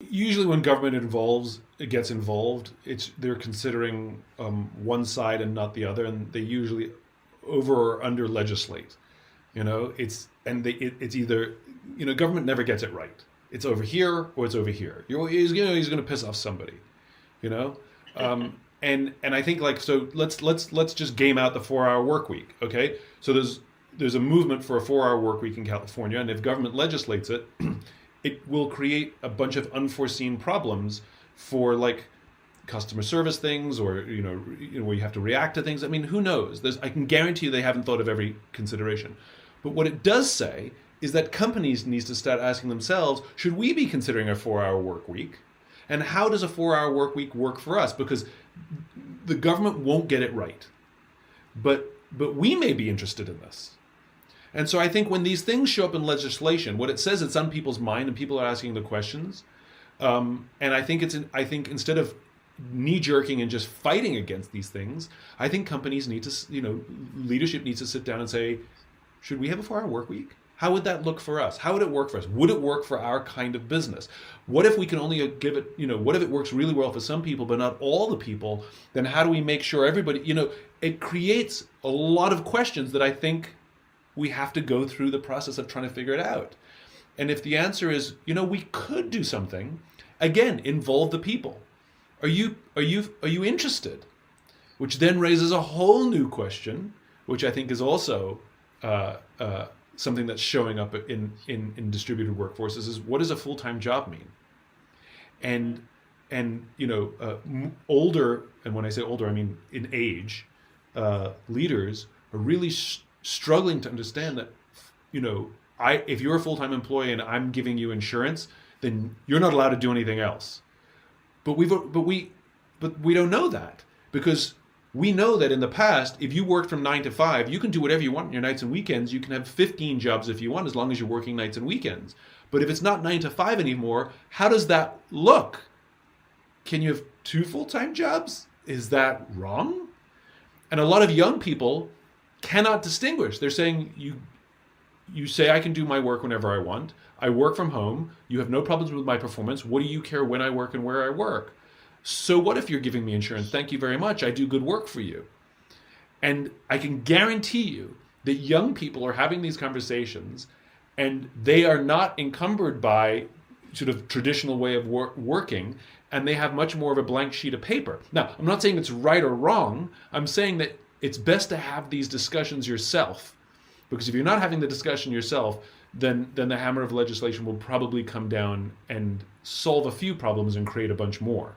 Usually, when it gets involved, they're considering one side and not the other, and they usually over or under legislate. It's either government never gets it right. It's over here or it's over here. He's going to piss off somebody, you know. And I think like so. Let's just game out the 4-hour work week. Okay, so there's a movement for a 4-hour work week in California, and if government legislates it, it will create a bunch of unforeseen problems for like customer service things, or where you have to react to things. I mean, who knows? I can guarantee you they haven't thought of every consideration. But what it does say is that companies need to start asking themselves, should we be considering a 4-hour work week? And how does a 4-hour work week work for us? Because the government won't get it right. But we may be interested in this. And so I think when these things show up in legislation, what it says, it's on people's mind and people are asking the questions. And I think instead of knee-jerking and just fighting against these things, I think companies need to, leadership needs to sit down and say, should we have a 4-hour work week? How would that look for us? How would it work for us? Would it work for our kind of business? What if we can only give it, what if it works really well for some people, but not all the people? Then how do we make sure everybody, it creates a lot of questions that I think we have to go through the process of trying to figure it out. And if the answer is, we could do something, again, involve the people. Are you interested? Which then raises a whole new question, which I think is also something that's showing up in distributed workforces, is what does a full-time job mean? And older, and when I say older, I mean in age, leaders are really struggling to understand that, if you're a full-time employee and I'm giving you insurance, then you're not allowed to do anything else. But we don't know that, because we know that in the past, if you worked from 9 to 5, you can do whatever you want on your nights and weekends. You can have 15 jobs if you want, as long as you're working nights and weekends. But if it's not 9 to 5 anymore, how does that look? Can you have 2 full-time jobs? Is that wrong? And a lot of young people cannot distinguish. They're saying, you say I can do my work whenever I want. I work from home. You have no problems with my performance. What do you care when I work and where I work? So what if you're giving me insurance? Thank you very much. I do good work for you. And I can guarantee you that young people are having these conversations and they are not encumbered by sort of traditional way of working, and they have much more of a blank sheet of paper. Now, I'm not saying it's right or wrong. I'm saying that it's best to have these discussions yourself, because if you're not having the discussion yourself, then the hammer of legislation will probably come down and solve a few problems and create a bunch more.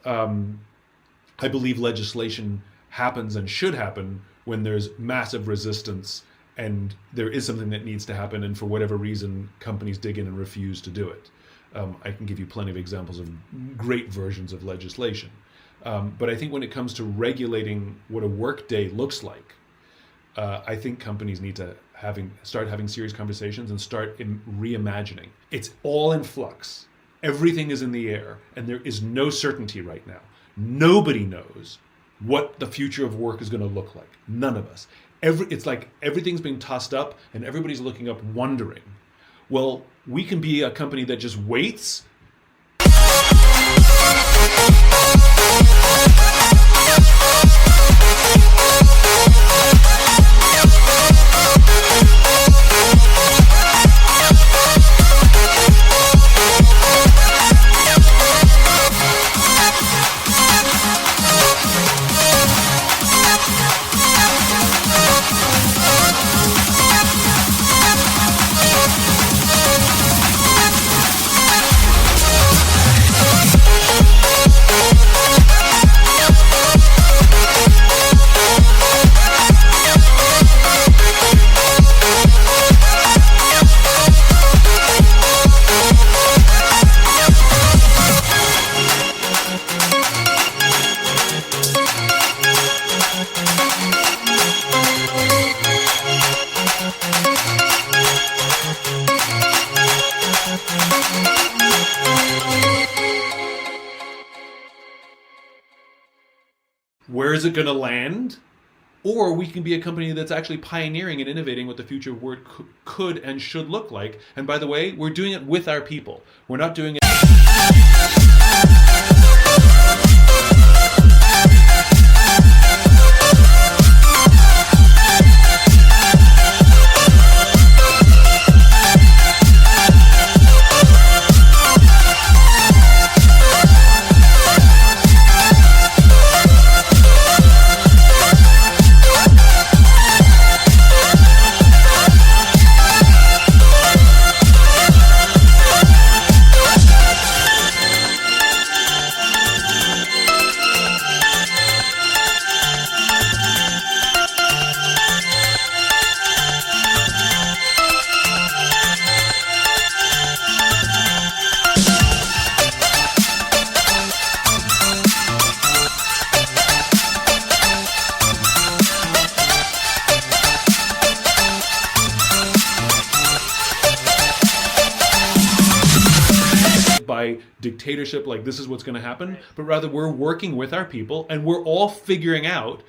I believe legislation happens and should happen when there's massive resistance and there is something that needs to happen, and for whatever reason, companies dig in and refuse to do it. I can give you plenty of examples of great versions of legislation. But I think when it comes to regulating what a work day looks like, I think companies need to start having serious conversations and start reimagining. It's all in flux. Everything is in the air, and there is no certainty right now. Nobody knows what the future of work is going to look like. None of us. It's like everything's being tossed up, and everybody's looking up wondering. Well, we can be a company that just waits. Where is it going to land? or we can be a company that's actually pioneering and innovating what the future of work could and should look like. And by the way, we're doing it with our people. We're not doing it. By dictatorship, like this is what's going to happen, but rather we're working with our people and we're all figuring out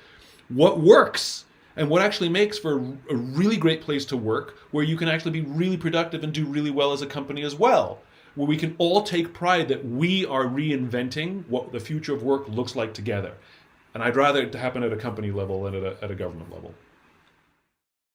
what works and what actually makes for a really great place to work, where you can actually be really productive and do really well as a company as well, where we can all take pride that we are reinventing what the future of work looks like together. And I'd rather it to happen at a company level than at a government level.